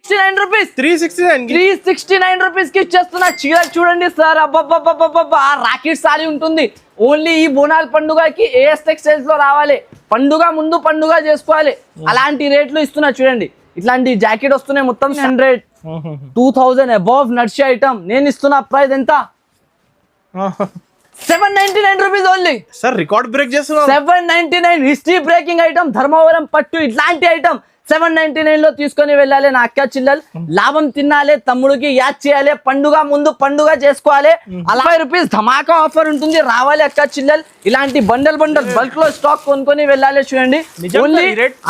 69 rupees 369 rupees కి ఇచ్చేస్తున్నా. చీర చూడండి సార్, అబ్బబ్బబ్బబ్బబ్బా రాకెట్ సారీ ఉంటుంది. ఓన్లీ ఈ బోనాల పండుగకి ఏఎస్ టెక్స్టైల్స్ లో రావాలి. పండుగ ముందు పండుగ చేసుకోవాలి, అలాంటి రేట్లు ఇస్తున్నా చూడండి. ఇట్లాంటి జాకెట్ వస్తున్నాయి మొత్తం 100 2000 అబౌవ్ నడిచే ఐటమ్. నేను ఇస్తున్నా ప్రైస్ ఎంత 799 rupees only. Sir record break చేస్తున్నారు. 799 హిస్టరీ బ్రేకింగ్ ఐటమ్, ధర్మవరం పట్టు ఇట్లాంటి ఐటమ్ 799 లో తీసుకొని వెళ్ళాలి. నా అక్క చిల్లలు లాభం తినాలి, తమ్ముడికి యాడ్ చేయాలి, పండుగ ముందు పండుగ చేసుకోవాలి. 50 రూపీస్ ధమాకా ఆఫర్ ఉంటుంది, రావాలి అక్క చిల్లలు. ఇలాంటి బండల్ బల్క్ లో స్టాక్ కొనుక్కొని వెళ్ళాలి. చూడండి ఓన్లీ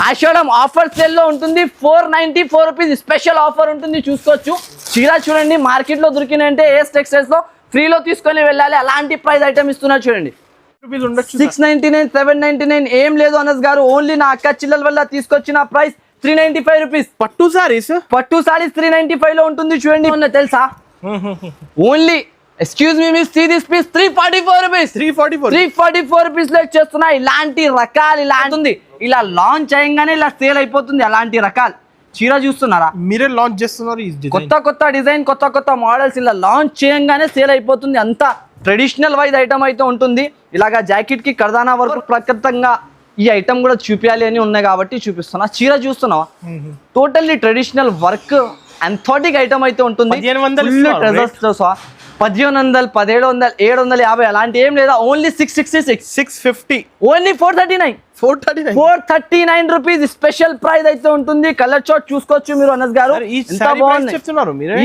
ఆషాఢం ఆఫర్ సేల్ లో ఉంటుంది. 494 రూపీస్ స్పెషల్ ఆఫర్ ఉంటుంది, చూసుకోవచ్చు. చీర చూడండి మార్కెట్ లో దొరికినంటే ఏఎస్ టెక్స్టైల్స్ లో ఫ్రీలో తీసుకొని వెళ్ళాలి. అలాంటి ప్రైస్ ఐటమ్ ఇస్తున్నారు చూడండి. 699 799 ఏం లేదు అనస్ గారు. ఓన్లీ నా అక్క చిల్లల వల్ల తీసుకొచ్చిన ప్రైస్ 395 రూపీస్. పట్టు సారీస్ 395 లో ఉంటుంది చూడండి. తెలుసా only excuse me miss, see this piece 344 rupees. 344 rupees లో ఇచ్చేస్తున్నా. ఇలాంటి రకాలు ఇలా ఉంటుంది, ఇలా లాంచ్ అయ్యంగానే ఇలా సేల్ అయిపోతుంది. అలాంటి రకాలు చీర చూస్తున్నారా, మీరే లాంచ్ చేస్తున్నారు. కొత్త డిజైన్, కొత్త మోడల్స్ ఇలా లాంచ్ చేయంగానే సేల్ అయిపోతుంది. అంతా ట్రెడిషనల్ వైజ్ ఐటమ్ అయితే ఉంటుంది. ఇలాగా జాకెట్ కి కర్దానా వరకు ప్రకృతంగా ఈ ఐటమ్ కూడా చూపించాలి అని ఉన్నాయి కాబట్టి చూపిస్తున్నా. చీర చూస్తున్నావా, టోటల్లీ ట్రెడిషనల్ వర్క్ అంథోటిక్ ఐటమ్ అయితే ఉంటుంది. 1500 1700 750 అలాంటి ఏం లేదా. Only 666 650 only 439 rupees special price అయితే ఉంటుంది. కలర్ చార్ట్ చూసుకోవచ్చు మీరు అనస్ గారు.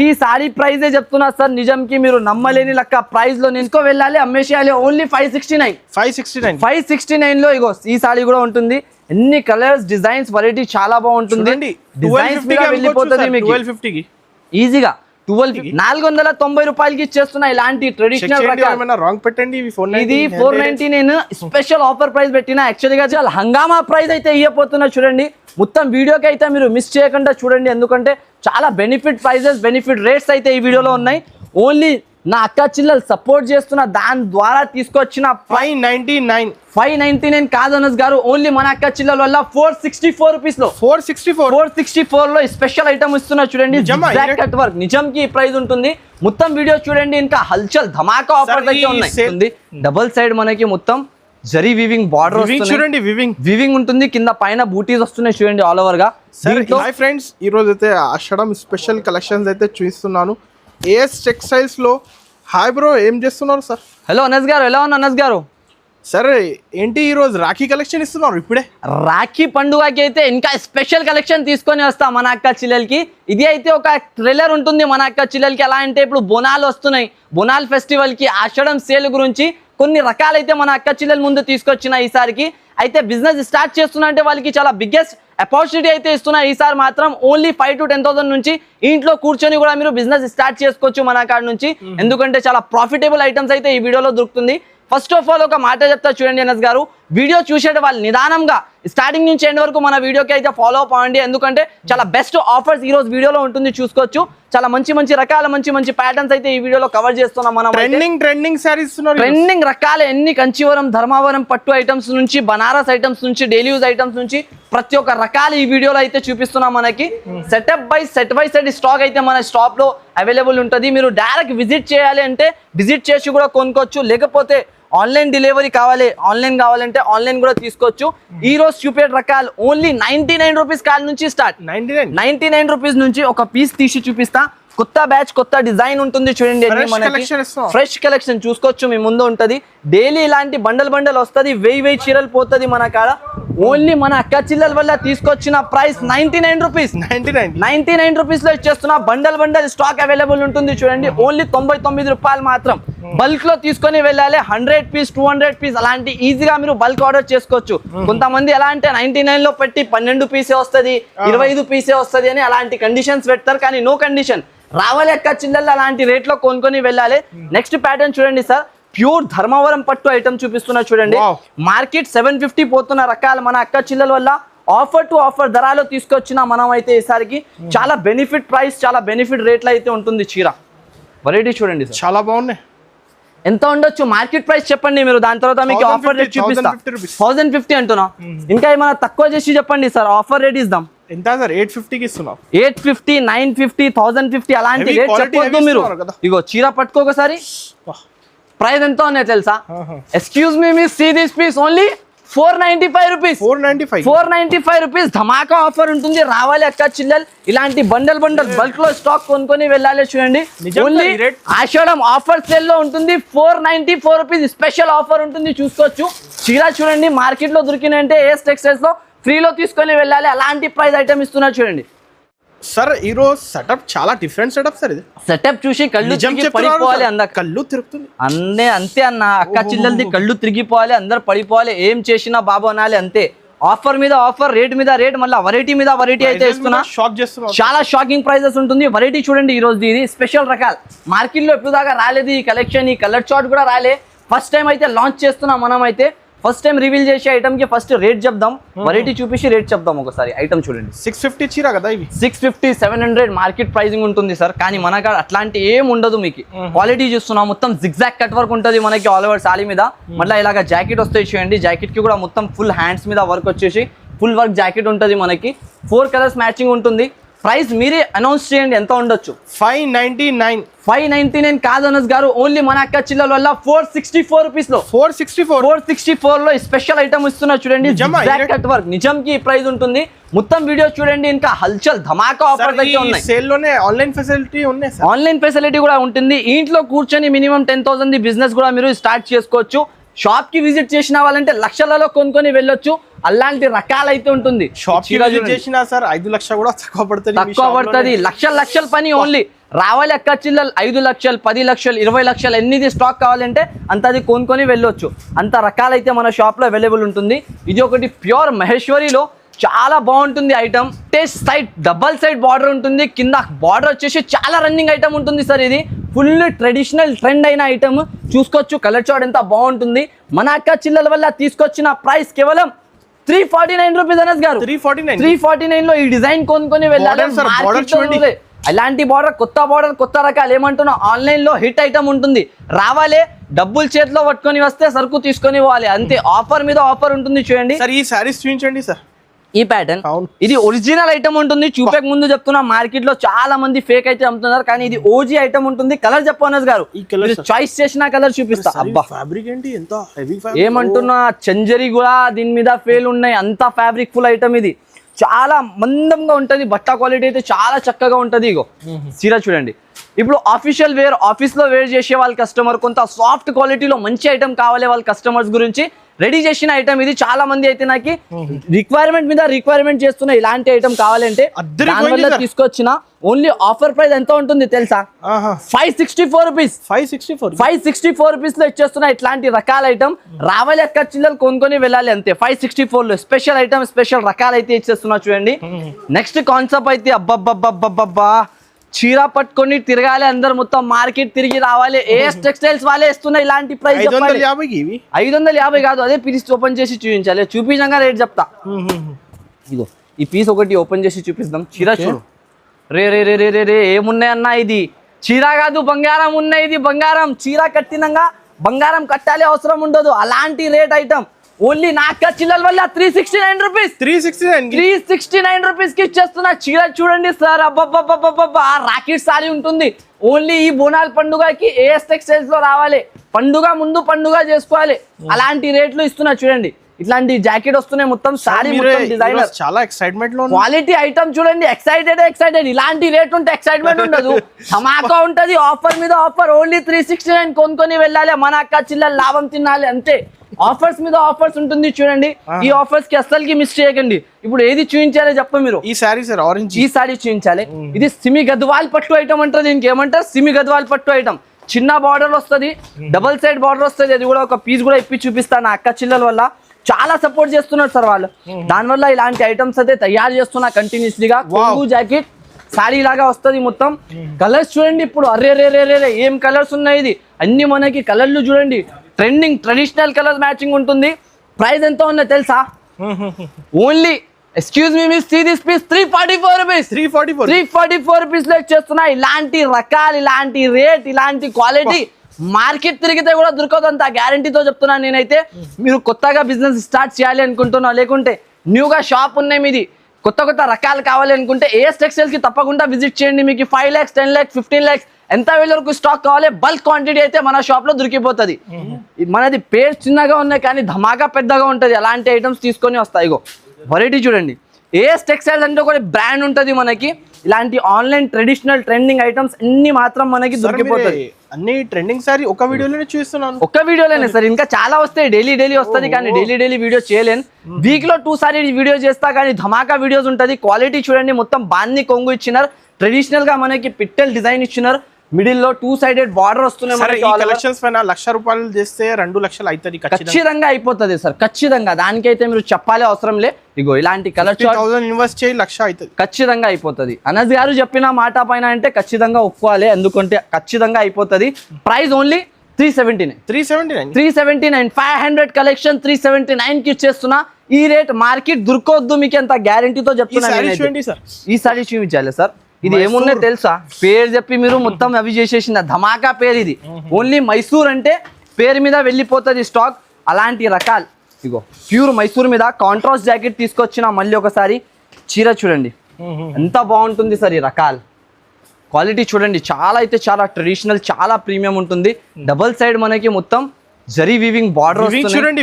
ఈ సారీ ప్రైజే చెప్తున్నా సార్. నిజంకి మీరు నమ్మలేని లెక్క ప్రైస్ లో నించుకో వెళ్ళాలి, అమ్మేసేయాలి. ఓన్లీ 569 లో ఇగో ఈ సారీ కూడా ఉంటుంది. ఎన్ని కలర్స్, డిజైన్స్, వెరైటీ చాలా బాగుంటుంది. డిజైన్స్ మీద వెళ్ళిపోతుంది మీకు ఈజీగా. 490 రూపాయలకి ఇచ్చేస్తున్నా. ఇలాంటి ట్రెడిషనల్ ఇది 499 స్పెషల్ ఆఫర్ ప్రైస్ పెట్టినా. యాక్చువల్లీ గా చాలా హంగామా ప్రైస్ అయితే ఇవ్వబోతున్నా చూడండి. మొత్తం వీడియోకి అయితే మీరు మిస్ చేయకుండా చూడండి, ఎందుకంటే చాలా బెనిఫిట్ ప్రైజెస్, బెనిఫిట్ రేట్స్ అయితే ఈ వీడియోలో ఉన్నాయి. ఓన్లీ నా అక్క చిల్లలు సపోర్ట్ చేస్తున్న దాని ద్వారా తీసుకొచ్చిన 599 కాదు అనస్ గారు. ఓన్లీ మన అక్క చిల్లల వల్ల 464 రూపీస్ లో 464 లో స్పెషల్ ఐటమ్ ఇస్తున్నా చూడండి. కట్ వర్క్ నిజంకి ఈ ప్రైస్ ఉంటుంది. మొత్తం వీడియో చూడండి. ఇంకా హల్చల్ ధమాకా ఆఫర్స్ అయితే ఉన్నాయి. డబుల్ సైడ్ మనకి మొత్తం జరీ వీవింగ్ బార్డర్ చూడండి, వీవింగ్ ఉంటుంది. కింద పైన బూటీస్ వస్తున్నాయి చూడండి ఆల్ ఓవర్ గా. హాయ్ ఫ్రెండ్స్, ఈ రోజు అయితే ఆషాఢం స్పెషల్ కలెక్షన్స్ అయితే చూపిస్తున్నాను ఏఎస్ టెక్స్టైల్స్ లో. హాయ్ బ్రో, ఏం చేస్తున్నారు సార్? హలో అనస్ గారు, ఎలా ఉన్నా అనస్ గారు? సరే ఏంటి ఈ రోజు రాఖీ కలెక్షన్ ఇస్తున్నారు? ఇప్పుడే రాఖీ పండుగకి అయితే ఇంకా స్పెషల్ కలెక్షన్ తీసుకొని వస్తాం మన అక్క చిల్లలకి. ఇది అయితే ఒక థ్రిల్లర్ ఉంటుంది మన అక్క చిల్లలకి. ఎలా అంటే ఇప్పుడు బోనాలు వస్తున్నాయి, బోనాల్ ఫెస్టివల్ కి ఆషాఢం సేల్ గురించి కొన్ని రకాలైతే మన అక్క చిల్లల ముందు తీసుకొచ్చిన ఈసారికి. అయితే బిజినెస్ స్టార్ట్ చేస్తున్నా అంటే వాళ్ళకి చాలా బిగ్గెస్ట్ ఆపర్చునిటీ అయితే ఇస్తున్నా ఈసారి మాత్రం. ఓన్లీ 5 to 10,000 నుంచి ఇంట్లో కూర్చొని కూడా మీరు బిజినెస్ స్టార్ట్ చేసుకోవచ్చు మన కాడ నుంచి. ఎందుకంటే చాలా ప్రాఫిటబుల్ ఐటమ్స్ అయితే ఈ వీడియోలో దొరుకుతుంది. ఫస్ట్ ఆఫ్ ఆల్ ఒక మాట చెప్తా చూడండి అనస్ గారు, వీడియో చూసేట వాళ్ళు నిదానంగా స్టార్టింగ్ నుంచి ఎండ్ వరకు మన వీడియోకి అయితే ఫాలో అప్ అవ్వండి. ఎందుకంటే చాలా బెస్ట్ ఆఫర్స్ ఈ రోజు వీడియోలో ఉంటుంది, చూసుకోవచ్చు. చాలా మంచి రకాల మంచి ప్యాటర్న్స్ అయితే ఈ వీడియోలో కవర్ చేస్తున్నాం మనం. ట్రెండింగ్ రకాల ఎన్ని కంచివరం, ధర్మవరం పట్టు ఐటమ్స్ నుంచి, బనారస్ ఐటమ్స్ నుంచి, డైలీ యూజ్ ఐటమ్స్ నుంచి ప్రతి ఒక్క రకాలు ఈ వీడియోలో అయితే చూపిస్తున్నాం మనకి. సెటప్ బై సెట్ స్టాక్ అయితే మన షాప్ లో అవైలబుల్ ఉంటుంది. మీరు డైరెక్ట్ విజిట్ చేయాలి అంటే విజిట్ చేసి కూడా కొనుక్కోవచ్చు, లేకపోతే ఆన్లైన్ డెలివరీ కావాలంటే ఆన్లైన్ కూడా తీసుకోవచ్చు. ఈ రోజు చూపే రకాలు ఓన్లీ 99 రూపీస్ కాల్ నుంచి స్టార్ట్. 99 రూపీస్ నుంచి ఒక పీస్ తీసి చూపిస్తా. కొత్త బ్యాచ్, కొత్త డిజైన్ ఉంటుంది చూడండి. ఫ్రెష్ కలెక్షన్ చూసుకోవచ్చు, మీ ముందు ఉంటది. డైలీ ఇలాంటి బండల్ వస్తుంది, 1000 చీరలు పోతుంది మన కాడ. ఓన్లీ మన అక్క చిల్లల వల్ల తీసుకొచ్చిన ప్రైస్ 99 రూపీస్. 99 రూపీస్ లో ఇచ్చేస్తున్నా. బండల్ స్టాక్ అవైలబుల్ ఉంటుంది చూడండి. ఓన్లీ 99 రూపాయలు మాత్రం. బల్క్ లో తీసుకొని వెళ్ళాలి. 100 పీస్ 200 పీస్ అలాంటి ఈజీగా మీరు బల్క్ ఆర్డర్ చేసుకోవచ్చు. కొంతమంది ఎలా అంటే 99 లో పెట్టి 12 పీసే వస్తుంది, 25 పీసే వస్తుంది అని అలాంటి కండిషన్స్ పెడతారు. కానీ నో కండిషన్, రావాలి అక్క చిల్లల్లో అలాంటి రేట్ లో కొనుక్కొని వెళ్ళాలి. నెక్స్ట్ ప్యాటర్న్ చూడండి సార్, ప్యూర్ ధర్మవరం పట్టు ఐటమ్ చూపిస్తున్నా చూడండి. మార్కెట్ 750 పోతున్న రకాలు మన అక్క చిల్లల వల్ల ఆఫర్ టు ఆఫర్ ధరలో తీసుకొచ్చిన మనం అయితే ఈసారికి చాలా బెనిఫిట్ ప్రైస్, చాలా బెనిఫిట్ రేట్లు అయితే ఉంటుంది. చీర వెరైటీ చూడండి సార్, చాలా బాగున్నాయి. ఎంత ఉండొచ్చు మార్కెట్ ప్రైస్ చెప్పండి మీరు, దాని తర్వాత మీకు ఆఫర్ రేట్ చూపిస్తా. 1050 అంటున్నా, ఇంకా ఏమైనా తక్కువ చేసి చెప్పండి సార్, ఆఫర్ రేట్ ఇద్దాం. ఎంత సార్ 850కి ఇస్తున్నాం 850, 950, 1050 అలాంటి Heavy రేట్ quality చెప్పొద్దు heavy మీరు. ఇస్తున్నారు కదా. ఇగో చీర పట్టుకోకసారి ప్రైస్ ఎంత ఉన్నాయో తెలుసా? Excuse me miss, see this piece only 495 rupees. 495 rupees ధమాకా ఆఫర్ ఉంటుంది. రావాలి అక్క చిల్లెల్, ఇలాంటి బండల్ బల్క్ లో స్టాక్ కొనుక్కొని వెళ్ళాలి. చూడండి ఓన్లీ ఆషాఢం ఆఫర్ సేల్ లో ఉంటుంది. 494 రూపీస్ స్పెషల్ ఆఫర్ ఉంటుంది. చూసుకోవచ్చు చీర చూడండి, మార్కెట్ లో దొరికినంటే ఏఎస్ టెక్స్టైల్స్ లో ఫ్రీలో తీసుకొని వెళ్ళాలి. అలాంటి ప్రైస్ ఐటమ్ ఇస్తున్నారు చూడండి. సార్ ఈరోజు సెటప్ చాలా డిఫరెంట్ సెటప్ సార్. ఇది సెటప్ చూసి కళ్ళు తిరిగి పడిపోవాలి. కళ్ళు తిరుగుతుంది అంతే అన్న, అక్క చిల్లలది కళ్ళు తిరిగిపోవాలి, అందరు పడిపోవాలి. ఏం చేసినా బాబు అనాలి అంతే. ఆఫర్ మీద ఆఫర్, రేట్ మీద రేట్, మళ్ళీ వెరైటీ మీద వెరైటీ అయితే ఇస్తున్నా. షాక్ చేస్తున్నా, చాలా షాకింగ్ ప్రైజెస్ ఉంటుంది. వెరైటీ చూడండి ఈ రోజు ఇది స్పెషల్ రకాలు. మార్కెట్ లో ఎప్పుడు దాకా రాలేదు ఈ కలెక్షన్. ఈ కలర్ చార్ట్ కూడా రాలే. ఫస్ట్ టైం అయితే లాంచ్ చేస్తున్నాం మనం. అయితే ఫస్ట్ టైం రివీల్ చేసే ఐటమ్ కి ఫస్ట్ రేట్ చెప్దాం, వెరైటీ చూపించి రేట్ చెప్దాం. ఒకసారి ఐటమ్ చూడండి. 650 చీర కదా ఇవి. 650, 700 మార్కెట్ ప్రైసింగ్ ఉంటుంది సార్. కానీ మన కాడ అట్లాంటి ఏం ఉండదు. మీకు క్వాలిటీ చూస్తున్నాం, మొత్తం జిగ్జాక్ కట్ వర్క్ ఉంటుంది మనకి ఆల్ ఓవర్ సారీ మీద. మళ్ళీ ఇలాగ జాకెట్ వస్తాయి చూడండి. జాకెట్ కి కూడా మొత్తం ఫుల్ హ్యాండ్స్ మీద వర్క్ వచ్చేసి ఫుల్ వర్క్ జాకెట్ ఉంటుంది మనకి. 4 కలర్స్ మ్యాచింగ్ ఉంటుంది. ప్రైస్ మీరే అనౌన్స్ చేయండి ఎంత ఉండొచ్చు. 599 కాదు అనస్ గారు, ఓన్లీ మన అక్క చిల్లల వల్ల 464 రూపీస్ లో 464 లో స్పెషల్ ఐటమ్ ఇస్తున్నా చూడండి. కట్ వర్క్ నిజంకి ప్రైస్ ఉంటుంది. మొత్తం వీడియో చూడండి. ఇంకా హల్చల్ ధమాకా ఆఫర్ అయితే ఉన్నాయి. సేల్ లోనే ఆన్లైన్ ఫెసిలిటీ ఉన్నాయి సార్. ఆన్లైన్ ఫెసిలిటీ కూడా ఉంటుంది. ఇంట్లో కూర్చొని మినిమం 10,000 బిజినెస్ కూడా మీరు స్టార్ట్ చేసుకోవచ్చు. షాప్ కి విజిట్ చేసిన వాళ్ళంటే లక్షలలో కొనుక్కొని వెళ్ళొచ్చు. అలాంటి రకాలైతే ఉంటుంది. షాప్ కి విజిట్ చేసినా సార్ 5 లక్షలు కూడా తక్కువ పడుతుంది. లక్షల పని ఓన్లీ. రావాలి అక్క చిల్లలు 5 లక్షలు, 10 లక్షలు, 20 లక్షలు ఎన్నిది స్టాక్ కావాలంటే అంతది కొనుక్కొని వెళ్ళొచ్చు. అంత రకాలైతే మన షాప్ లో అవైలబుల్ ఉంటుంది. ఇది ఒకటి ప్యూర్ మహేశ్వరిలో చాలా బాగుంటుంది item. Taste side double side border ఉంటుంది. కింద బార్డర్ వచ్చేసి చాలా రన్నింగ్ ఐటమ్ ఉంటుంది సార్. ఇది ఫుల్ ట్రెడిషనల్ ట్రెండ్ అయిన ఐటమ్. చూసుకోవచ్చు కలర్ చార్ట్ ఎంత బాగుంటుంది. మన అక్క చిల్లల వల్ల తీసుకొచ్చిన ప్రైస్ కేవలం 349 రూపీస్ అనస్ గారు. 349 లో ఈ డిజైన్ కొనుక్కొని వెళ్ళాలి. అలాంటి బార్డర్, కొత్త రకాలు ఏమంటున్నా ఆన్లైన్ లో హిట్ ఐటమ్ ఉంటుంది. రావాలి డబ్బులు చేతిలో పట్టుకొని వస్తే సరుకు తీసుకొని పోవాలి అంతే. ఆఫర్ మీద ఆఫర్ ఉంటుంది చూడండి. సార్ ఈ సారీస్ చూపించండి సార్. ఈ ప్యాటర్న్ ఇది ఒరిజినల్ ఐటమ్ ఉంటుంది. చూపేక ముందు చెప్తున్నా, మార్కెట్ లో చాలా మంది ఫేక్ అయితే అమ్ముతున్నారు, కానీ ఇది ఓజీ ఐటమ్ ఉంటుంది. కలర్ చెప్పనస్ గారు, చాయిస్ చేసిన కలర్ చూపిస్తా. అబ్బా ఫ్యాబ్రిక్ ఏంటి ఎంత హెవీ ఏమంటున్నా, చంజరీ కూడా దీని మీద ఫేల్ ఉన్నాయి. అంత ఫ్యాబ్రిక్ ఫుల్ ఐటమ్. ఇది చాలా మందంగా ఉంటది. బట్ట క్వాలిటీ అయితే చాలా చక్కగా ఉంటది. ఇగో చీర చూడండి. ఇప్పుడు ఆఫీషియల్ వేర్, ఆఫీస్ లో వేర్ చేసే వాళ్ళ కస్టమర్, కొంత సాఫ్ట్ క్వాలిటీలో మంచి ఐటమ్ కావాలి వాళ్ళ కస్టమర్స్ గురించి రెడీ చేసిన ఐటమ్ ఇది. చాలా మంది అయితే నాకు రిక్వైర్మెంట్ మీద రిక్వైర్మెంట్ చేస్తున్నా ఇలాంటి ఐటమ్ కావాలంటే దానివల్ల తీసుకొచ్చిన. ఓన్లీ ఆఫర్ ప్రైస్ ఎంత ఉంటుంది తెలుసా? 564 రూపీస్. 564 రూపీస్ లో ఇచ్చేస్తున్నా ఇట్లాంటి రకాల ఐటమ్. రావాలి అక్క చిల్లలు కొనుక్కొని వెళ్ళాలి అంతే. 564 లో స్పెషల్ ఐటమ్, స్పెషల్ రకాలు అయితే ఇచ్చేస్తున్నా చూడండి. నెక్స్ట్ కాన్సెప్ట్ అయితే అబ్బబ్బబ్బబ్బబ్బా, చీర పట్టుకొని తిరగాలి అందరు, మొత్తం మార్కెట్ తిరిగి రావాలి. ఏఎస్ టెక్స్టైల్స్ వాళ్ళే ఇస్తున్నాయి ఇలాంటి ప్రైస్. 550 కాదు, అదే పీస్ ఓపెన్ చేసి చూపించాలి. చూపించగా రేట్ చెప్తా. ఇదో ఈ పీస్ ఒకటి ఓపెన్ చేసి చూపిస్తాం. చీర చూడు. రే రే రే రే రే రే ఏమున్నాయి అన్న, ఇది చీర కాదు బంగారం ఉన్నాయి. ఇది బంగారం. చీర కట్టినంగా బంగారం కట్టాలి అవసరం ఉండదు. అలాంటి రేట్ ఐటమ్. ఓన్లీ నా అక్క చిల్లల వల్ల 369 రూపీస్. 369 రూపీస్ కి ఇచ్చేస్తున్నా. చీర చూడండి సార్, అబ్బబ్బబ్బబ్బబ్బా రాకెట్ సారీ ఉంటుంది. ఓన్లీ ఈ బోనాల పండుగకి ఏఎస్ టెక్స్టైల్స్ లో రావాలి. పండుగ ముందు పండుగ చేసుకోవాలి. అలాంటి రేట్లు ఇస్తున్నా చూడండి. ఇట్లాంటి జాకెట్ వస్తున్నాయి. మొత్తం సారీ మొత్తం డిజైనర్. చాలా ఎక్సైట్మెంట్ లో క్వాలిటీ ఐటమ్ చూడండి. ఎక్సైటెడ్. ఇలాంటి రేట్ ఉంటే ఎక్సైట్మెంట్ ఉండదు. ధమాకా ఉంటది. ఆఫర్ మీద ఆఫర్. ఓన్లీ 369 కొనుక్కొని వెళ్ళాలి. మన అక్క చిల్లలు లాభం తినాలి అంతే. ఆఫర్స్ మీద ఆఫర్స్ ఉంటుంది చూడండి. ఈ ఆఫర్స్ కి అస్సలకి మిస్ చేయకండి. ఇప్పుడు ఏది చూపించాలి చెప్ప మీరు? ఈ సారీ సార్, ఆరెంజ్ ఈ సారీ చూపించాలి. ఇది సిమి గద్వాల్ పట్టు ఐటమ్ అంటారు. దీనికి ఏమంటారు? సిమి గద్వాల్ పట్టు ఐటమ్. చిన్న బార్డర్ వస్తుంది, డబల్ సైడ్ బార్డర్ వస్తుంది. అది కూడా ఒక పీస్ కూడా ఇప్పి చూపిస్తాను. నా అక్క చిల్లల వల్ల చాలా సపోర్ట్ చేస్తున్నారు సార్ వాళ్ళు. దానివల్ల ఇలాంటి ఐటమ్స్ అయితే తయారు చేస్తున్నా కంటిన్యూస్లీగా. కొంగు జాకెట్ సారీ లాగా వస్తుంది మొత్తం. కలర్స్ చూడండి. ఇప్పుడు అరే రే రే రే ఏం కలర్స్ ఉన్నాయి. ఇది అన్ని మనకి కలర్లు చూడండి. ట్రెండింగ్ ట్రెడిషనల్ కలర్ మ్యాచింగ్ ఉంటుంది. ప్రైస్ ఎంత ఉందో తెలుసా? Only excuse me miss, see this piece 344 rupees. 344 rupees లో ఇచ్చేస్తున్నా. ఇలాంటి రకాలు, ఇలాంటి రేట్, ఇలాంటి క్వాలిటీ మార్కెట్ తిరిగితే కూడా దొరకదు. అంత గ్యారంటీతో చెప్తున్నాను నేనైతే. మీరు కొత్తగా బిజినెస్ స్టార్ట్ చేయాలి అనుకుంటున్నా, లేకుంటే న్యూగా షాప్ ఉన్నాయి మీది, కొత్త కొత్త రకాలు కావాలి అనుకుంటే ఏఎస్ టెక్స్టైల్స్ కి తప్పకుండా విజిట్ చేయండి. మీకు 5 lakhs 10 lakhs 15 lakhs ఎంత వరకు స్టాక్ కావాలి బల్క్ క్వాంటిటీ అయితే మన షాప్ లో దొరికిపోతుంది. మనది పేరు చిన్నగా ఉన్నాయి కానీ ధమాకా పెద్దగా ఉంటుంది. అలాంటి ఐటమ్స్ తీసుకొని వస్తాయి. ఇగో వెరైటీ చూడండి. ఏఎస్ టెక్స్టైల్స్ అంటే ఒక బ్రాండ్ ఉంటుంది మనకి. ఇలాంటి ఆన్లైన్ ట్రెడిషనల్ ట్రెండింగ్ ఐటమ్స్ అన్ని మాత్రం మనకి దొరికిపోతాయి. అన్ని ట్రెండింగ్ సారీ ఒక వీడియోలోనే చూస్తున్నాను. ఒక వీడియోలోనే సార్, ఇంకా చాలా వస్తాయి. డైలీ వస్తుంది కానీ డైలీ వీడియో చేయలేను. వీక్ లో 2 సారి వీడియో చేస్తా కానీ ధమాకా వీడియోస్ ఉంటుంది. క్వాలిటీ చూడండి, మొత్తం బాంది కొంగు ఇచ్చినారు. ట్రెడిషనల్ గా మనకి పిట్టెల్ డిజైన్ ఇచ్చినారు. మిడిల్ లో 2-sided బార్డర్ వస్తున్నాయి. కలెక్షన్స్ పైన 1,00,000 రూపాయలు చేస్తే 2 లక్షలు అవుతుంది. ఖచ్చితంగా అయిపోతుంది సార్, ఖచ్చితంగా. దానికైతే మీరు చెప్పాలి అవసరం లే. ఇగో ఇలాంటి కలర్ చార్ట్ ఇన్వెస్ట్ చేయి 1,00,000 అవుతుంది. ఖచ్చితంగా అయిపోతుంది. అనస్ గారు చెప్పిన మాట పైన అంటే ఖచ్చితంగా ఒప్పుకోవాలి, ఎందుకంటే ఖచ్చితంగా అయిపోతుంది. ప్రైస్ ఓన్లీ 379 500 కలెక్షన్ 379 కి ఇచ్చేస్తున్నా. ఈ రేట్ మార్కెట్ దొరకొద్దు మీకు, ఎంత గ్యారంటీతో చెప్తున్నా. ఈ సారీ చూపించాలి సార్. ఇది ఏమున్నాయి తెలుసా? పేరు చెప్పి మీరు మొత్తం అవి చేసేసిన ధమాకా పేరు ఇది. ఓన్లీ మైసూర్ అంటే పేరు మీద వెళ్ళిపోతుంది స్టాక్. అలాంటి రకాలు ఇగో ప్యూర్ మైసూర్ మీద కాంట్రాస్ట్ జాకెట్ తీసుకొచ్చిన. మళ్ళీ ఒకసారి చీర చూడండి ఎంత బాగుంటుంది సార్. ఈ రకాలు క్వాలిటీ చూడండి, చాలా అయితే చాలా ట్రెడిషనల్, చాలా ప్రీమియం ఉంటుంది. డబుల్ సైడ్ మనకి మొత్తం జరీ వీవింగ్ బార్డర్ చూడండి,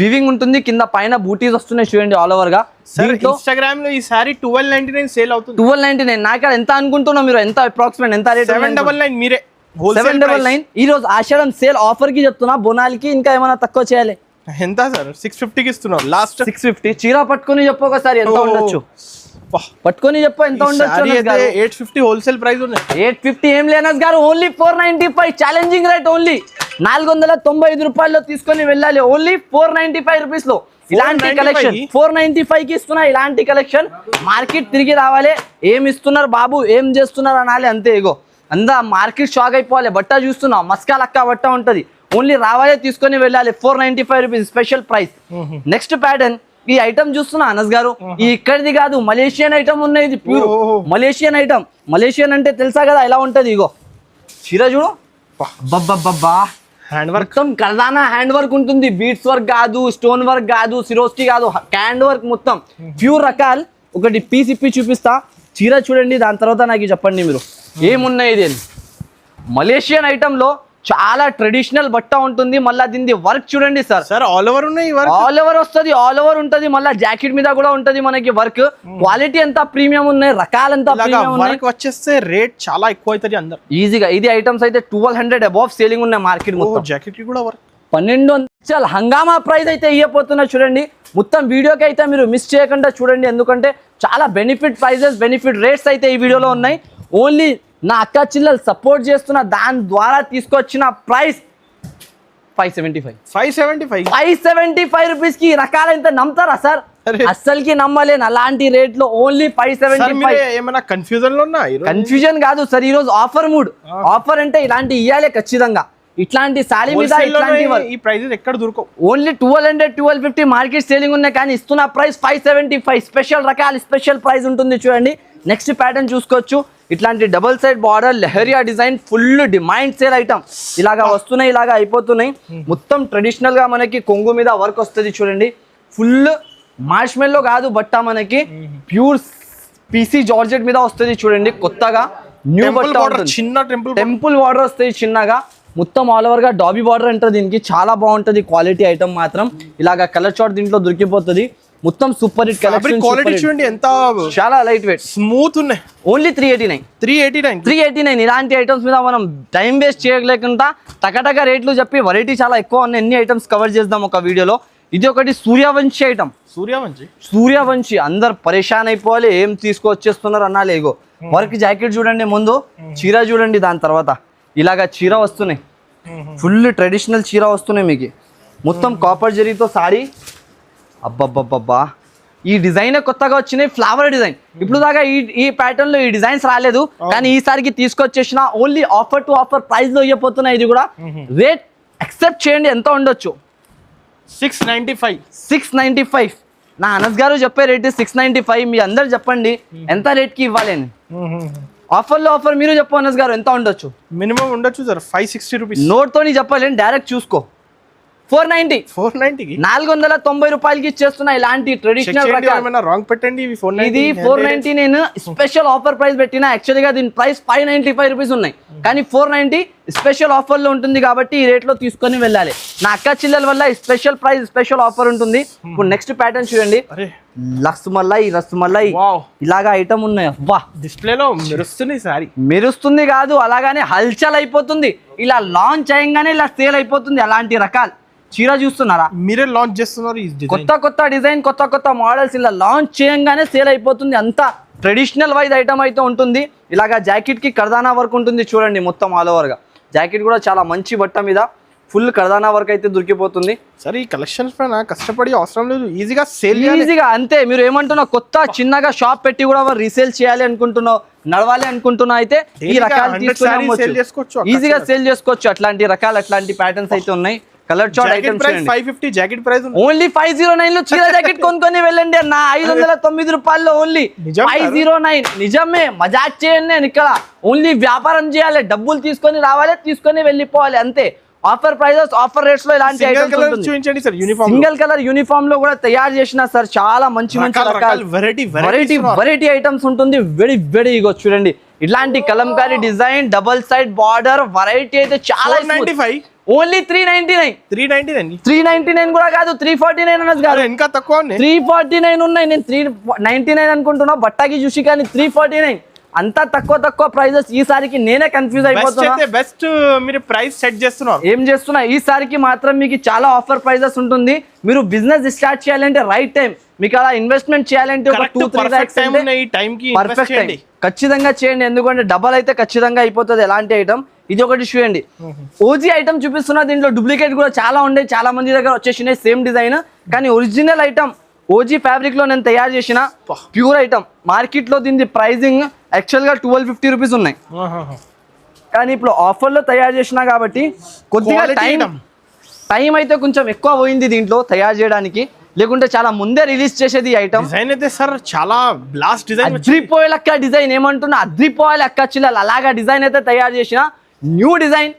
వీవింగ్ ఉంటుంది. కింద పైన బూటీస్ వస్తున్నాయి చూడండి ఆల్ ఓవర్ గా. ఇన్స్టాగ్రామ్ లో ఈ సారీ 1299 సేల్ అవుతుంది. 1299 నాకు ఎంత అనుకుంటున్నా మీరు? ఎంత అప్రాక్సిమేట్ ఎంత రేట్? 799 మీరే 799. ఈ రోజు ఆషాఢం సేల్ ఆఫర్ కి చెప్తున్నా. బోనాలకి ఇంకా ఏమైనా తక్కువ చేయాలి. ఎంత సార్? 650 కి ఇస్తున్నాం. లాస్ట్ 650. చీర పట్టుకొని చెప్పు ఒకసారి ఎంత ఉండొచ్చు. పట్టుకొని చెప్పు ఎంత ఉండొచ్చు. 850 హోల్సేల్ ప్రైస్ ఉన్నాయి. 850 ఏం లేనస్ గారు, ఓన్లీ 495 ఛాలెంజింగ్ రేట్. ఓన్లీ 495 రూపాయల్లో తీసుకొని వెళ్ళాలి. ఓన్లీ 495 రూపీస్ లో ఇలాంటి కలెక్షన్ 495 కి ఇస్తున్నా. ఇలాంటి కలెక్షన్ మార్కెట్ తిరిగి రావాలి. ఏం ఇస్తున్నారు బాబు, ఏం చేస్తున్నారు అనాలి అంతే. ఇగో అందా మార్కెట్ షాక్ అయిపోవాలి. బట్ట చూస్తున్నాం, మస్కా లక్క బట్ట ఉంటది. ఓన్లీ రావాలి, తీసుకొని వెళ్ళాలి. 495 rupees special price. Next pattern ఈ ఐటమ్ చూస్తున్నా అనస్ గారు, ఈ ఇక్కడిది కాదు, మలేషియన్ ఐటమ్ ఉన్నాయి. ఇది ప్యూర్ మలేషియన్ ఐటమ్. మలేషియన్ అంటే తెలుసా కదా ఎలా ఉంటది. ఇగో చీర చూడు, బబ్బా హ్యాండ్ వర్క్, మొత్తం కర్దానా హ్యాండ్ వర్క్ ఉంటుంది. బీట్స్ వర్క్ కాదు, స్టోన్ వర్క్ కాదు, సిరోస్కి కాదు, హ్యాండ్ వర్క్ మొత్తం ప్యూర్ రకాలు. ఒకటి పీస్ ఇప్పి చూపిస్తా. చీర చూడండి, దాని తర్వాత నాకు చెప్పండి మీరు ఏమున్నాయి. ఇది మలేషియన్ ఐటమ్ లో చాలా ట్రెడిషనల్ బట్ట ఉంటుంది. మళ్ళీ దీని వర్క్ చూడండి సార్ ఆల్ ఓవర్ ఉన్నాయి. ఆల్ ఓవర్ వస్తుంది, ఆల్ ఓవర్ ఉంటుంది. మళ్ళీ జాకెట్ మీద కూడా ఉంటది మనకి వర్క్. క్వాలిటీ ఎంత ప్రీమియం ఉన్నాయి, రకాలంతా ప్రీమియం ఉన్నాయి. వచ్చేస్తే రేట్ చాలా ఎక్కువ అవుతుంది అందరు ఈజీగా. ఇది ఐటమ్స్ అయితే 1200 అబౌవ్ సేలింగ్ ఉన్నాయి మార్కెట్ మొత్తం. జాకెట్ కూడా వర్క్ 1200 హంగామా ప్రైస్ అయితే ఇవ్వబోతున్నా చూడండి. మొత్తం వీడియోకి అయితే మీరు మిస్ చేయకుండా చూడండి, ఎందుకంటే చాలా బెనిఫిట్ ప్రైజెస్, బెనిఫిట్ రేట్స్ అయితే ఈ వీడియోలో ఉన్నాయి. ఓన్లీ నా అక్క చిల్లలు సపోర్ట్ చేస్తున్న దాని ద్వారా తీసుకొచ్చిన ప్రైస్ 575 రూపీస్ కి రకాలు ఎంత నమ్ముతారా సార్? అస్సలకి నమ్మలేను అలాంటి రేట్ లో. ఓన్లీ 575. ఏమైనా కన్ఫ్యూజన్ లో ఉన్నా? కన్ఫ్యూజన్ కాదు సార్, ఈ రోజు ఆఫర్ మూడ్. ఆఫర్ అంటే ఇలాంటి ఇయ్యాలి ఖచ్చితంగా. ఇట్లాంటి సారీ మీద ఈ ప్రైజెస్ ఎక్కడ దొరకవు. ఓన్లీ 1200 1250 మార్కెట్ సేలింగ్ ఉన్నాయి కానీ ఇస్తున్న ప్రైస్ 575. స్పెషల్ రకాలు, స్పెషల్ ప్రైస్ ఉంటుంది చూడండి. నెక్స్ట్ ప్యాటర్న్ చూసుకోవచ్చు. ఇట్లాంటి double side border leheriya design full demand sale item. ఇలాగా వస్తున్నాయి, ఇలాగా అయిపోతున్నాయి. మొత్తం ట్రెడిషనల్ గా మనకి కొంగు మీద వర్క్ వస్తుంది చూడండి. ఫుల్ మార్ష్మెల్లో కాదు బట్ట, మనకి ప్యూర్ పీసీ జార్జెట్ మీద వస్తుంది చూడండి. కొత్తగా న్యూ బట్ట, చిన్న టెంపుల్ బార్డర్ వస్తుంది చిన్నగా. మొత్తం ఆల్ ఓవర్ గా డాబీ బార్డర్ అంటారు దీనికి. చాలా బాగుంటది క్వాలిటీ ఐటమ్ మాత్రం. ఇలాగా కలర్ చార్ట్ దీంట్లో దొరికిపోతుంది. మొత్తం సూపర్ హిట్ కలెక్షన్. క్వాలిటీ చూడండి ఎంత చాలా లైట్ వెయిట్, స్మూత్ ఉన్నాయి. ఓన్లీ 389. ఇలాంటి ఐటమ్స్ మీద మనం టైం వేస్ట్ చేయలేకుండా టకటక రేట్లు చెప్పి వెరైటీ చాలా ఎక్కువ ఉన్నాయి. ఎన్ని ఐటమ్స్ కవర్ చేద్దాం ఒక వీడియోలో. ఇది ఒకటి సూర్యవంశీ ఐటమ్. సూర్యవంశీ అందరు పరేషాన్ అయిపోవాలి, ఏం తీసుకొచ్చేస్తున్నారు అన్నాలి. ఇగో వర్క్ జాకెట్ చూడండి, ముందు చీర చూడండి, దాని తర్వాత ఇలాగా చీర వస్తున్నాయి. ఫుల్ ట్రెడిషనల్ చీర వస్తున్నాయి మీకు. మొత్తం కాపర్ జరీతో సారీ. అబ్బబ్బబ్బబ్బా, ఈ డిజైన్ కొత్తగా వచ్చినాయి, ఫ్లవర్ డిజైన్. ఇప్పుడు దాకా ఈ ప్యాటర్న్ లో ఈ డిజైన్స్ రాలేదు, కానీ ఈసారికి తీసుకొచ్చేసిన. Only offer to offer price లో ఇవ్వబోతున్నాయి. ఇది కూడా రేట్ అక్సెప్ట్ చేయండి. ఎంత ఉండొచ్చు? 695. నా అనస్ గారు చెప్పే రేట్ 695. మీ అందరు చెప్పండి ఎంత రేట్ కి ఇవ్వాలి అని. ఆఫర్ లో ఆఫర్ మీరు చెప్పు అనస్ గారు, ఎంత ఉండొచ్చు? మినిమం ఉండొచ్చు సార్ 560 రూపీస్. నోట్ తోని చెప్పలేండి, డైరెక్ట్ చూసుకో. 490 490కి 490 రూపాయలకి ఇచ్చేస్తున్నా ఇలాంటి ట్రెడిషనల్ రాంగ్ పెట్టండి. ఇవి 490 ఇది 490 నేను స్పెషల్ ఆఫర్ ప్రైస్ పెట్టినా. యాక్చువల్లీ గా దీని ప్రైస్ 595 రూపీస్ ఉన్నాయి, కానీ 490 స్పెషల్ ఆఫర్ లో ఉంటుంది కాబట్టి ఈ రేట్ లో తీసుకొని వెళ్ళాలి. నా అక్క చిల్లల వల్ల స్పెషల్ ప్రైస్ స్పెషల్ ఆఫర్ ఉంటుంది. ఇప్పుడు నెక్స్ట్ ప్యాటర్న్ చూడండి, రస్మలై ఇలాగా ఐటమ్ ఉన్నాయి. అబ్బా డిస్ప్లేలో మెరుస్తుంది సారీ, మెరుస్తుంది కాదు అలాగానే హల్చల్ అయిపోతుంది. ఇలా లాంచ్ అయ్యంగానే ఇలా సేల్ అయిపోతుంది. అలాంటి రకాలు చీర చూస్తున్నారా, మీరే లాంచ్ చేస్తున్నారు. కొత్త డిజైన్ కొత్త మోడల్స్ ఇలా లాంచ్ చేయంగానే సేల్ అయిపోతుంది. అంతా ట్రెడిషనల్ వైజ్ ఐటమ్ అయితే ఉంటుంది. ఇలాగా జాకెట్ కి కర్దానా వర్క్ ఉంటుంది చూడండి, మొత్తం ఆల్ ఓవర్ గా. జాకెట్ కూడా చాలా మంచి బట్ట మీద ఫుల్ కర్దానా వర్క్ అయితే దొరికిపోతుంది. సరే ఈ కలెక్షన్స్ పైన కష్టపడి అవసరం లేదు, ఈజీగా సేల్ ఈజీగా అంతే. మీరు ఏమంటున్నావు, కొత్త చిన్నగా షాప్ పెట్టి కూడా రీసేల్ చేయాలి అనుకుంటున్నావు, నడవాలి అనుకుంటున్నా అయితే ఈ రకాలు తీసుకొని ఈజీగా సేల్ చేసుకోవచ్చు. అట్లాంటి రకాలు అట్లాంటి ప్యాటర్న్స్ అయితే ఉన్నాయి. Colour chart items 550 jacket price only 509 లో చీర జాకెట్ కొనుక్కొని వెళ్ళండి అన్న. 509 రూపాయల్లో ఓన్లీ 509. నిజమే, మజాక్ చేయండి. నేను ఇక్కడ ఓన్లీ వ్యాపారం చేయాలి, డబ్బులు తీసుకొని రావాలి, తీసుకొని వెళ్ళిపోవాలి అంతే. ఆఫర్ ప్రైజెస్ ఆఫర్ రేట్స్ లో ఇలాంటి చూపించండి సార్. సింగిల్ కలర్ యూనిఫామ్ లో కూడా తయారు చేసిన సార్, చాలా మంచి రకాలు వెరైటీ ఐటమ్స్ ఉంటుంది. వెరీ ఇగో చూడండి, ఇట్లాంటి Kalamkari design, double side border, variety అయితే చాలా. ఓన్లీ 399 కూడా కాదు, 349 అన్నది కాదు, ఇంకా తక్కువ 349 ఉన్నాయి. నేను 399 అనుకుంటున్నా బట్టకి చూసి, కానీ 349 అంతా తక్కువ ప్రైజెస్. ఈసారికి నేనే కన్ఫ్యూజ్ అయిపోతున్నా. బెస్ట్ మీరు ప్రైస్ సెట్ చేస్తున్నారు. ఏం చేస్తున్నా, ఈసారికి మాత్రం మీకు చాలా ఆఫర్ ప్రైజెస్ ఉంటుంది. మీరు బిజినెస్ స్టార్ట్ చేయాలంటే రైట్ టైం, మీకు అలా ఇన్వెస్ట్మెంట్ చేయాలంటే ఒక 2-3 lakhs పర్ఫెక్ట్ టైం ఖచ్చితంగా చేయండి. ఎందుకంటే డబల్ అయితే ఖచ్చితంగా అయిపోతుంది ఎలాంటి ఐటమ్. ఇది ఒకటి చూడండి, ఓజీ ఐటమ్ చూపిస్తున్నా. దీంట్లో డూప్లికేట్ కూడా చాలా ఉండే, చాలా మంది దగ్గర వచ్చేసినాయి సేమ్ డిజైన్, కానీ ఒరిజినల్ ఐటమ్ ఓజీ ఫ్యాబ్రిక్ లో నేను తయారు చేసిన ప్యూర్ ఐటమ్. మార్కెట్ లో దీని ప్రైజింగ్ యాక్చువల్ గా 1250 రూపీస్ ఉన్నాయి, కానీ ఇప్పుడు ఆఫర్ లో తయారు చేసిన కాబట్టి కొద్దిగా టైం అయితే కొంచెం ఎక్కువ పోయింది దీంట్లో తయారు చేయడానికి. లేకుంటే చాలా ముందే రిలీజ్ చేసేది ఐటమ్. డిజైన్ అయితే సార్ చాలా బ్లాస్ట్ డిజైన్, అద్రిపోయే లెక్క డిజైన్. ఏమంటున్నా, అద్రిపోయే లెక్క చిల్లలు అలాగా డిజైన్ అయితే తయారు చేసిన న్యూ డిజైన్.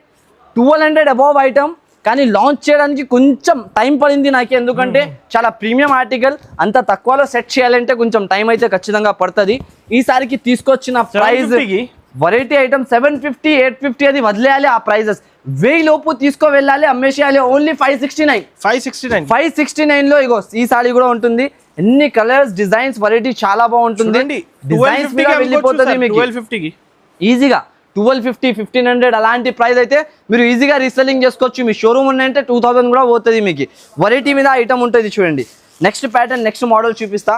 1200 అబౌవ్ ఐటమ్, కానీ లాంచ్ చేయడానికి కొంచెం టైం పడింది నాకు. ఎందుకంటే చాలా ప్రీమియం ఆర్టికల్, అంత తక్కువలో సెట్ చేయాలంటే కొంచెం టైం అయితే ఖచ్చితంగా పడుతుంది. ఈసారికి తీసుకొచ్చిన ప్రైస్ వెరైటీ ఐటమ్ 750, 850 అది వదిలేయాలి. ఆ ప్రైజెస్ 1000 లోపు తీసుకో వెళ్ళాలి, అమ్మేసేయాలి. ఓన్లీ 569 లో ఇగో ఈ సారీ కూడా ఉంటుంది. ఎన్ని కలర్స్, డిజైన్స్, వెరైటీ చాలా బాగుంటుంది. డిజైన్స్ మీద వెళ్ళిపోతుంది మీకు ఈజీగా. 1250, 1500 అలాంటి ప్రైస్ అయితే మీరు ఈజీగా రీసెల్లింగ్ చేసుకోవచ్చు. మీ షోరూమ్ ఉన్నాయంటే 2000 కూడా పోతుంది మీకు. వెరైటీ మీద ఐటమ్ ఉంటుంది చూడండి. నెక్స్ట్ ప్యాటర్న్, నెక్స్ట్ మోడల్ చూపిస్తా.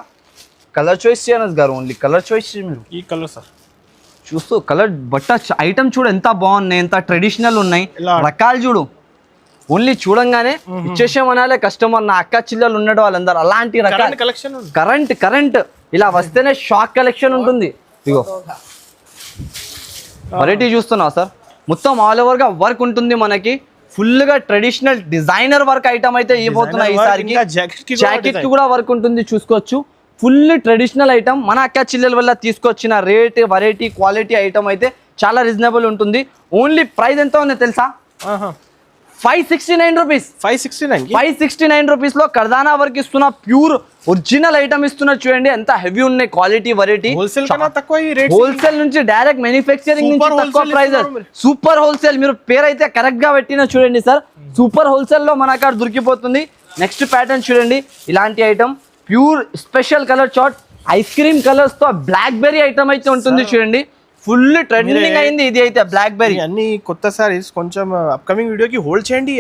కలర్ చాయిస్ చేయను గారు, ఓన్లీ కలర్ చాయిస్ మీరు. ఈ కలర్ సార్ చూస్తూ కలర్ బట్ట ఐటమ్ చూడు ఎంత బాగున్నాయి, ఎంత ట్రెడిషనల్ ఉన్నాయి. రకాలు చూడు, ఓన్లీ చూడంగానే ఇచ్చేసేమనాలే కస్టమర్. నా అక్క చిల్లలు ఉన్నాడు వాళ్ళందరూ అలాంటి రకాల కలెక్షన్. కరెంట్ ఇలా వస్తేనే షాక్ కలెక్షన్ ఉంటుంది. ఇగో వెరైటీ చూస్తున్నావు సార్, మొత్తం ఆల్ ఓవర్ గా వర్క్ ఉంటుంది మనకి. ఫుల్ గా ట్రెడిషనల్ డిజైనర్ వర్క్ ఐటమ్ అయితే ఇవ్వబోతున్నాయి ఈసారికి. జాకెట్ కూడా వర్క్ ఉంటుంది చూసుకోవచ్చు. ఫుల్ ట్రెడిషనల్ ఐటమ్, మన అక్క చిల్లెల వల్ల తీసుకొచ్చిన రేట్, వెరైటీ, క్వాలిటీ ఐటమ్ అయితే చాలా రీజనబుల్ ఉంటుంది. ఓన్లీ ప్రైస్ ఎంత ఉందో తెలుసా, 569 రూపీస్. 569 రూపీస్ లో కర్దానా వర్క్ ఇస్తున్నా, ప్యూర్ ఒరిజినల్ ఐటమ్ ఇస్తున్నా. చూడండి ఎంత హెవీ ఉన్నాయి, క్వాలిటీ, వెరైటీ. హోల్సేల్ నుంచి డైరెక్ట్ మ్యానుఫ్యాక్చరింగ్ నుంచి తక్కువ ప్రైజెస్. సూపర్ హోల్సేల్, మీరు పేరు అయితే కరెక్ట్ గా పెట్టినా చూడండి సార్. సూపర్ హోల్సేల్ లో మన అక్కడ దొరికిపోతుంది. నెక్స్ట్ ప్యాటర్న్ చూడండి, ఇలాంటి item pure special colour chart, ice cream colours తో బ్లాక్ బెర్రీ ఐటమ్ అయితే ఉంటుంది చూడండి. ఫుల్ ట్రెండింగ్ అయింది ఇది అయితే బ్లాక్ బెర్రీ. అన్ని కొత్త సారీస్ కొంచెం అప్కమింగ్ వీడియోకి హోల్డ్ చేయండి.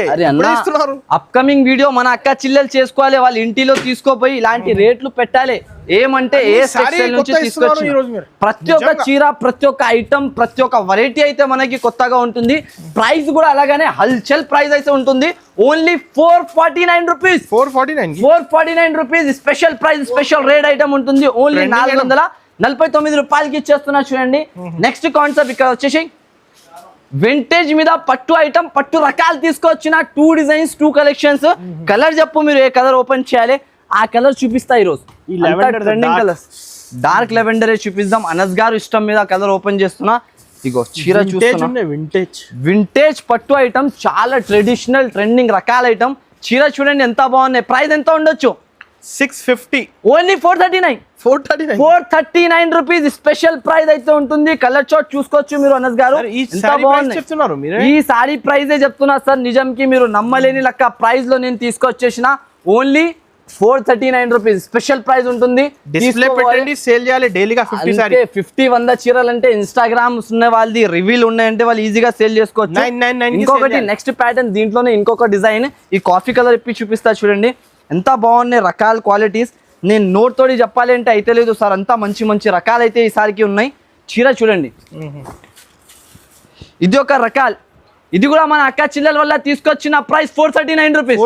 అప్కమింగ్ వీడియో మన అక్క చిల్లెలు చేసుకోవాలి, వాళ్ళ ఇంటిలో తీసుకోపోయి ఇలాంటి రేట్లు పెట్టాలి. ఏమంటే ఏ సెక్షన్ నుంచి తీసుకొచ్చి ప్రతి ఒక్క చీర, ప్రతి ఒక్క ఐటమ్, ప్రతి ఒక్క వెరైటీ అయితే మనకి కొత్తగా ఉంటుంది. ప్రైస్ కూడా అలాగానే హల్చల్ ప్రైస్ అయితే ఉంటుంది. Only 449 rupees. 449 rupees special price, special rate item ఉంటుంది. ఓన్లీ 449 రూపాయలకి ఇచ్చేస్తున్నా చూడండి. నెక్స్ట్ కాన్సెప్ట్ ఇక్కడ వచ్చేసి వింటేజ్ మీద పట్టు ఐటమ్, పట్టు రకాలు తీసుకొచ్చిన 2 డిజైన్స్, 2 కలెక్షన్స్. కలర్ చెప్పు, మీరు ఏ కలర్ ఓపెన్ చేయాలి ఆ కలర్ చూపిస్తా. ఈరోజు ట్రెండింగ్ కలర్స్ డార్క్ లెవెండర్ చూపిద్దాం. అనస్ గారు ఇష్టం మీద కలర్ ఓపెన్ చేస్తున్నా. ఇగో చీర చూస్తున్నా, వింటేజ్ పట్టు ఐటమ్, చాలా ట్రెడిషనల్ ట్రెండింగ్ రకాల ఐటమ్. చీర చూడండి ఎంత బాగున్నాయి. ప్రైస్ ఎంత ఉండొచ్చు? 650. ఓన్లీ 439. 439 రూపీస్ స్పెషల్ ప్రైస్ అయితే ఉంటుంది. కలర్ చార్ట్ చూసుకోవచ్చు మీరు అనస్ గారు. ఎంత బాగుంది చెప్తున్నారు మీరు. ఈ సారీ ప్రైజే చెప్తున్నా సార్, నిజంకి మీరు నమ్మలేని లెక్క ప్రైస్ లో నేను తీసుకొచ్చేసిన. ఓన్లీ 439 రూపీస్ స్పెషల్ ప్రైస్ ఉంటుంది. డిస్ప్లే పెట్టండి, సేల్ చేయాలి డైలీగా 50 సారీ. 50 చీరలు అంటే ఇన్స్టాగ్రామ్ ఉన్న వాళ్ళది రివీల్ ఉన్నాయంటే వాళ్ళు ఈజీగా సేల్ చేసుకోవచ్చు. 999 ఇంకొకటి నెక్స్ట్ ప్యాటర్న్ దీంట్లోనే ఇంకొక డిజైన్, ఈ కాఫీ కలర్ ఇప్పి చూపిస్తా చూడండి ఎంత బాగున్నాయి రకాల క్వాలిటీస్. నేను నోట్ తోడి చెప్పాలి అంటే అయితే లేదు సార్, అంతా మంచి మంచి రకాలు అయితే ఈసారికి ఉన్నాయి. చీర చూడండి, ఇది ఒక రకాల్, ఇది కూడా మన అక్క చిల్లల వల్ల తీసుకొచ్చిన ప్రైస్ 439 రూపీస్.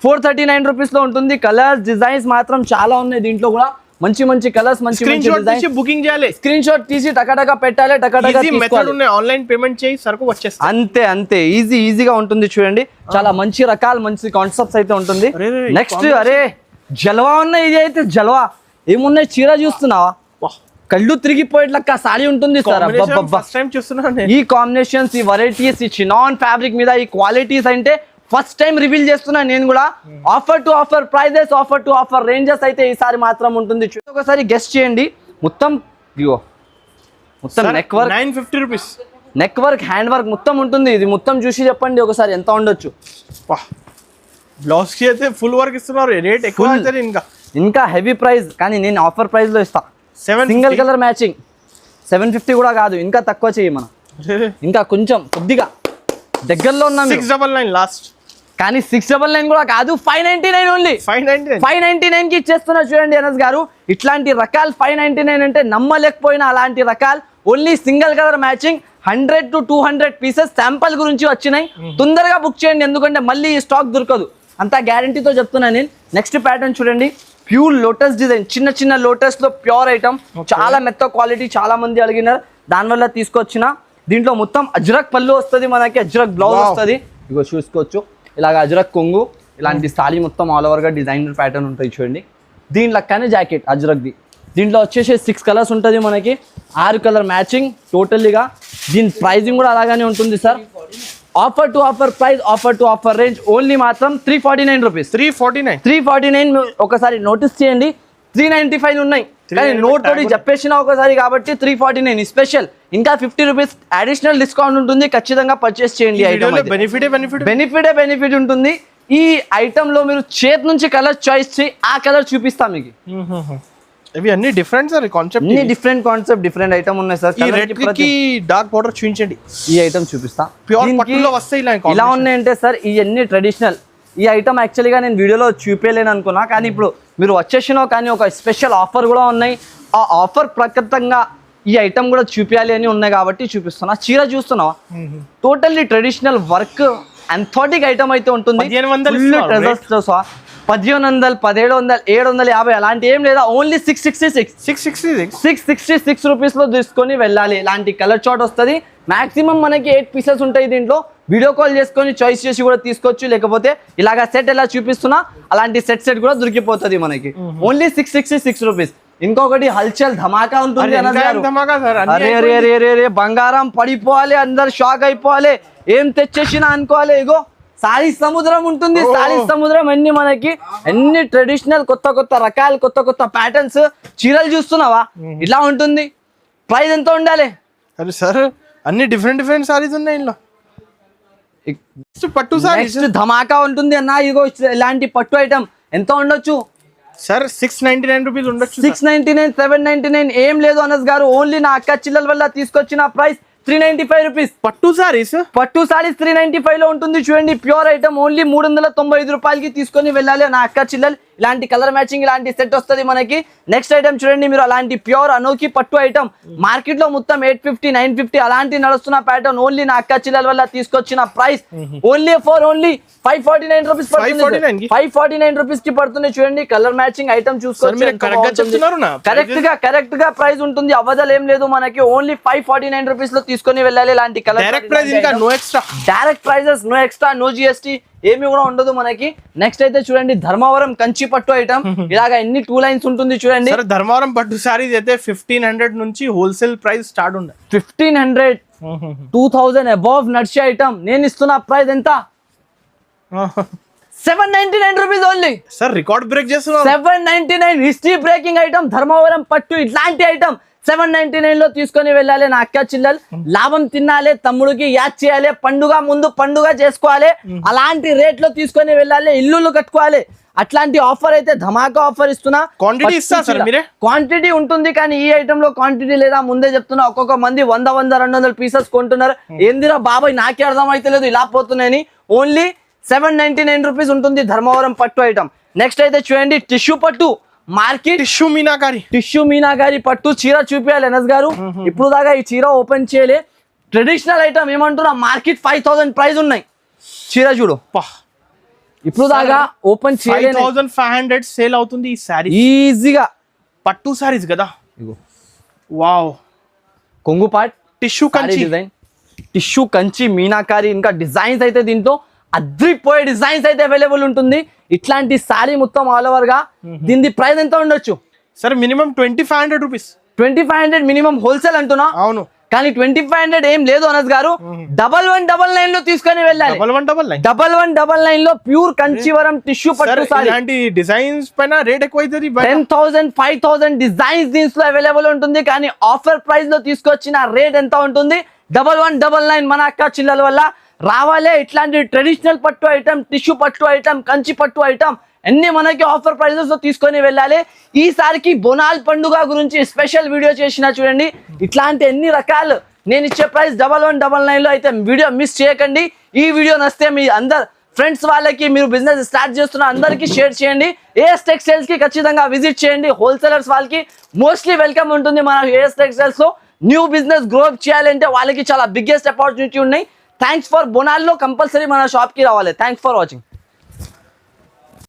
439 రూపీస్ లో ఉంటుంది. కలర్స్ డిజైన్స్ మాత్రం చాలా ఉన్నాయి దీంట్లో కూడా. మంచి మంచి కలర్స్, మంచి మంచి డిజైన్స్. బుకింగ్ చేయాలి, స్క్రీన్ షాట్ తీసి టకటక పెట్టాలి, టకటక తీసుకోవాలి. ఆన్లైన్ పేమెంట్ చేయి, సరుకు వచ్చేస్తుంది. అంతే అంతే ఈజీగా ఉంటుంది చూడండి. చాలా మంచి రకాలు, మంచి కాన్సెప్ట్స్ అయితే ఉంటుంది. నెక్స్ట్ అరే జల్వా ఉన్నాయి, ఇది అయితే జల్వా ఏమున్నాయి. చీర చూస్తున్నావా, కళ్ళు తిరిగిపోయేట్లక్క సారీ ఉంటుంది సార్. ఈ కాంబినేషన్స్, ఈ వెరైటీస్, ఈ చినాన్ ఫ్యాబ్రిక్ మీద ఈ క్వాలిటీస్ అంటే ఫస్ట్ టైం రివీల్ చేస్తున్నా నేను కూడా. Offer to offer prices, offer to offer ranges అయితే ఈసారి మాత్రం ఉంటుంది. ఒకసారి గెస్ట్ చేయండి. మొత్తం neck work 950 rupees, neck work, hand work మొత్తం ఉంటుంది. ఇది మొత్తం చూసి చెప్పండి ఒకసారి ఎంత ఉండొచ్చు. బ్లౌజ్ కి అయితే ఫుల్ వర్క్ ఇస్తున్నారు, రేట్ ఎక్కువ అవుతుంది. ఇంకా హెవీ ప్రైస్, కానీ నేను ఆఫర్ ప్రైస్ లో ఇస్తా. సింగిల్ కలర్ మ్యాచింగ్ 750 కూడా కాదు, ఇంకా తక్కువ చేయి మనం. ఇంకా కొంచెం కొద్దిగా దగ్గరలో ఉన్నాం. 699 లాస్ట్, కానీ 699 కూడా కాదు, 599 ఓన్లీ. 599 కి ఇచ్చేస్తున్నా చూడండి అనస్ గారు. ఇట్లాంటి రకాలు 599 అంటే నమ్మలేకపోయినా అలాంటి రకాలు. Only single colour matching 100 to 200 pieces sample గురించి వచ్చినాయి. తొందరగా బుక్ చేయండి, ఎందుకంటే మళ్ళీ ఈ స్టాక్ దొరకదు, అంతా గ్యారంటీతో చెప్తున్నా నేను. నెక్స్ట్ ప్యాటర్న్ చూడండి, ప్యూర్ లోటస్ డిజైన్, చిన్న చిన్న లోటస్ లో ప్యూర్ ఐటమ్, చాలా మెత్త క్వాలిటీ, చాలా మంది అడిగినారు, దానివల్ల తీసుకొచ్చిన. దీంట్లో మొత్తం అజ్రక్ పళ్ళు వస్తుంది మనకి, అజ్రక్ బ్లౌజ్ వస్తుంది. ఇగో చూసుకోవచ్చు, ఇలాగ అజ్రక్ కొంగు, ఇలాంటి సారీ మొత్తం ఆల్ ఓవర్ గా డిజైనర్ ప్యాటర్న్ ఉంటుంది చూడండి. దీని లెక్కనే జాకెట్ అజ్రక్ది. దీంట్లో వచ్చేసి 6 కలర్స్ ఉంటుంది మనకి, 6 కలర్ మ్యాచింగ్ టోటల్లీగా. దీని ప్రైజింగ్ కూడా అలాగానే ఉంటుంది sir. Offer to offer price, offer to offer range only మాత్రం 349 రూపీస్. 349 ఒకసారి నోటీస్ చేయండి. 395 ఉన్నాయి, కానీ నోట్ తోటి చెప్పేసిన ఒకసారి కాబట్టి 349 స్పెషల్. ఇంకా 50 రూపీస్ అడిషనల్ డిస్కౌంట్ ఉంటుంది, ఖచ్చితంగా పర్చేస్ చేయండి. బెనిఫిట్ ఉంటుంది. ఈ ఐటమ్ లో మీరు చేతి నుంచి కలర్ చాయిస్ చేయి, ఆ కలర్ చూపిస్తా మీకు. ఇవి అన్ని డిఫరెంట్ సార్, కాన్సెప్ట్ అన్ని డిఫరెంట్ కాన్సెప్ట్, డిఫరెంట్ ఐటమ్ ఉన్నాయి సార్. ఈ రెడ్ కి డార్క్ బోర్డర్ చూపించండి. ఈ ఐటమ్ చూపిస్తా, ప్యూర్ పట్టులో వస్తాయి ఇలా ఉన్నాయంటే సార్. ఇవన్నీ ట్రెడిషనల్. ఈ ఐటమ్ యాక్చువల్గా నేను వీడియోలో చూపించలేను అనుకున్నా, కానీ ఇప్పుడు మీరు వచ్చేసినా కానీ ఒక స్పెషల్ ఆఫర్ కూడా ఉన్నాయి. ఆ ఆఫర్ ప్రకృతంగా ఈ ఐటమ్ కూడా చూపించాలి అని ఉన్నాయి కాబట్టి చూపిస్తున్నా. చీర చూస్తున్నావా, టోటల్లీ ట్రెడిషనల్ వర్క్ అంథోటిక్ ఐటమ్ అయితే ఉంటుంది. 1500, 1700, 750 అలాంటి ఏం లేదా, ఓన్లీ 666 రూపీస్ లో తీసుకొని వెళ్ళాలి. ఇలాంటి కలర్ చార్ట్ వస్తుంది. మాక్సిమం మనకి 8 పీసెస్ ఉంటాయి దీంట్లో. వీడియో కాల్ చేసుకొని చాయిస్ చేసి కూడా తీసుకోవచ్చు, లేకపోతే ఇలాగా సెట్ ఎలా చూపిస్తున్నా అలాంటి సెట్ కూడా దొరికిపోతుంది మనకి. Only 666 rupees. ఇంకొకటి హల్చల్ ధమాకా ఉంటుంది. అరే బంగారం పడిపోవాలి, అందరు షాక్ అయిపోవాలి, ఏం తెచ్చేసినా అనుకోవాలి. ఇగో సారీ సముద్రం ఉంటుంది. సారీ సముద్రం అన్ని మనకి, అన్ని ట్రెడిషనల్, కొత్త కొత్త రకాలు, కొత్త కొత్త ప్యాటర్న్స్. చీరలు చూస్తున్నావా ఇట్లా ఉంటుంది. ప్రైస్ ఎంత ఉండాలి? అరే సార్ అన్ని డిఫరెంట్ సారీస్ ఉన్నాయి ఇందులో. పట్టు సారీ ధమాకా ఉంటుంది అన్న. ఇగో ఇలాంటి పట్టు ఐటమ్ ఎంత ఉండొచ్చు సార్? 699 రూపీస్ ఉండొచ్చు. 699, 799 ఏం లేదు అనస్ గారు. ఓన్లీ నా అక్క చిల్లల వల్ల తీసుకొచ్చిన ప్రైస్ 395 రూపీస్. పట్టు సారీస్ 395 లో ఉంటుంది చూడండి. ప్యూర్ ఐటమ్ ఓన్లీ 395 రూపాయలకి తీసుకొని వెళ్ళాలి నా అక్క చిల్లలు. ఇలాంటి కలర్ మ్యాచింగ్, ఇలాంటి సెట్ వస్తుంది మనకి. నెక్స్ట్ ఐటమ్ చూడండి మీరు, అలాంటి ప్యూర్ అనోకి పట్టు ఐటమ్. మార్కెట్ లో మొత్తం 850, 950 అలాంటి నడుస్తున్న ప్యాటర్న్. ఓన్లీ నా అక్క చిల్లల వల్ల తీసుకొచ్చిన ప్రైస్ ఓన్లీ 549 రూపీస్ పడుతుంది. 549 రూపీస్ కి పడుతుంది చూడండి. కలర్ మ్యాచింగ్ ఐటమ్ చూసుకోవచ్చు. కరెక్ట్ గా ప్రైస్ ఉంటుంది, అవదలు ఏం లేదు మనకి. ఓన్లీ 549 రూపీస్ లో తీసుకొని వెళ్ళాలి. ఇలాంటి colour direct prices, no extra, no GST ఏమి కూడా ఉండదు మనకి. నెక్స్ట్ అయితే చూడండి ధర్మవరం కంచి పట్టు ఐటమ్. ఇలాగా ఎన్ని 2 లైన్స్ ఉంటుంది చూడండి. ధర్మవరం పట్టు సారీస్ అయితే 1500 నుంచి హోల్సేల్ ప్రైస్ స్టార్ట్ ఉంది. 1500, 2000 అబౌవ్ నడిచే ఐటమ్. నేను ఇస్తున్న ప్రైస్ ఎంత? 799 rupees only. Sir record break చేస్తున్నారు. 799 హిస్టరీ బ్రేకింగ్ ఐటమ్, ధర్మవరం పట్టు ఇట్లాంటి ఐటమ్ 799 లో తీసుకొని వెళ్ళాలి నా అక్క చిల్లలు. లాభం తినాలి, తమ్ముడికి యాడ్ చేయాలి, పండుగ ముందు పండుగ చేసుకోవాలి, అలాంటి రేట్ లో తీసుకొని వెళ్ళాలి, ఇల్లులు కట్టుకోవాలి. అట్లాంటి ఆఫర్ అయితే ధమాకా ఆఫర్ ఇస్తున్నా. క్వాంటిటీ ఇస్తా సార్ మీరే? క్వాంటిటీ ఉంటుంది కానీ ఈ ఐటమ్ లో క్వాంటిటీ లేదా, ముందే చెప్తున్నా. ఒక్కొక్క మంది 100-200 పీసెస్ కొంటున్నారు. ఏందిరా బాబాయ్ నాకే అర్థం అయితే లేదు ఇలా పోతున్నాయని. ఓన్లీ 799 రూపీస్ ఉంటుంది ధర్మవరం పట్టు ఐటమ్. నెక్స్ట్ అయితే చూడండి టిష్యూ పట్టు, మార్కెట్ టిష్యూ మీనాకారి పట్టు చీర చూపించాలి ఎనస్ గారు. ఇప్పుడు దాకా ఈ చీర ఓపెన్ చేయలే. ట్రెడిషనల్ ఐటమ్ ఏమంటున్నా, మార్కెట్ 5000 ప్రైస్ ఉన్నాయి. చీర చూడు, ఇప్పుడు దాకా ఓపెన్ చేయలే. 5500 సేల్ అవుతుంది ఈ సారీ ఈజీగా. పట్టు సారీస్ కదా. వావ్, కొంగు పాట్ tissue Kanchi design, tissue Kanchi meenakari, ఇంకా డిజైన్స్ అయితే దీంతో అద్రిపోయే డిజైన్స్ అయితే అవైలబుల్ ఉంటుంది. ఇట్లాంటి సారీ మొత్తం ఆల్ ఓవర్ గా. దీని ప్రైస్ ఎంత ఉండొచ్చు sir? Minimum 2500 rupees. 2500 minimum wholesale అంటున్నా. అవును, కానీ 2500 ఏం లేదు అనస్ గారు. 1199 లో తీసుకొని వెళ్ళాలి. 1199 లో ప్యూర్ కంచివరం టిష్యూ పట్టు సారీ. ఇలాంటి డిజైన్స్ పైన రేట్ ఎక్కువ అవుతుంది. 10,000 5,000 డిజైన్స్ దీంట్లో అవైలబుల్ ఉంటుంది. కానీ ఆఫర్ ప్రైస్ లో తీసుకొచ్చిన రేట్ ఎంత ఉంటుంది? 1199. మన అక్క చిల్లల వల్ల రావాలే. ఇట్లాంటి ట్రెడిషనల్ పట్టు ఐటమ్, టిష్యూ పట్టు ఐటమ్, కంచి పట్టు ఐటమ్ అన్ని మనకి ఆఫర్ ప్రైజెస్ లో తీసుకొని వెళ్ళాలి. ఈసారికి బోనాల్ పండుగ గురించి స్పెషల్ వీడియో చేసిన చూడండి. ఇట్లాంటి ఎన్ని రకాలు నేను ఇచ్చే ప్రైస్ 1199 లో అయితే వీడియో మిస్ చేయకండి. ఈ వీడియో నచ్చితే మీ అందరు ఫ్రెండ్స్ వాళ్ళకి, మీరు బిజినెస్ స్టార్ట్ చేస్తున్న అందరికీ షేర్ చేయండి. ఏఎస్ టెక్స్టైల్స్ కి ఖచ్చితంగా విజిట్ చేయండి. హోల్సేలర్స్ వాళ్ళకి మోస్ట్లీ వెల్కమ్ ఉంటుంది మన ఏఎస్ టెక్స్టైల్స్ లో. న్యూ బిజినెస్ గ్రో చేయాలంటే వాళ్ళకి చాలా బిగ్గెస్ట్ ఆపర్చునిటీ ఉన్నాయి. థ్యాంక్స్ ఫర్ బోనాల్లో కంపల్సరీ మన షాప్ కి రావాలి. Thanks for watching.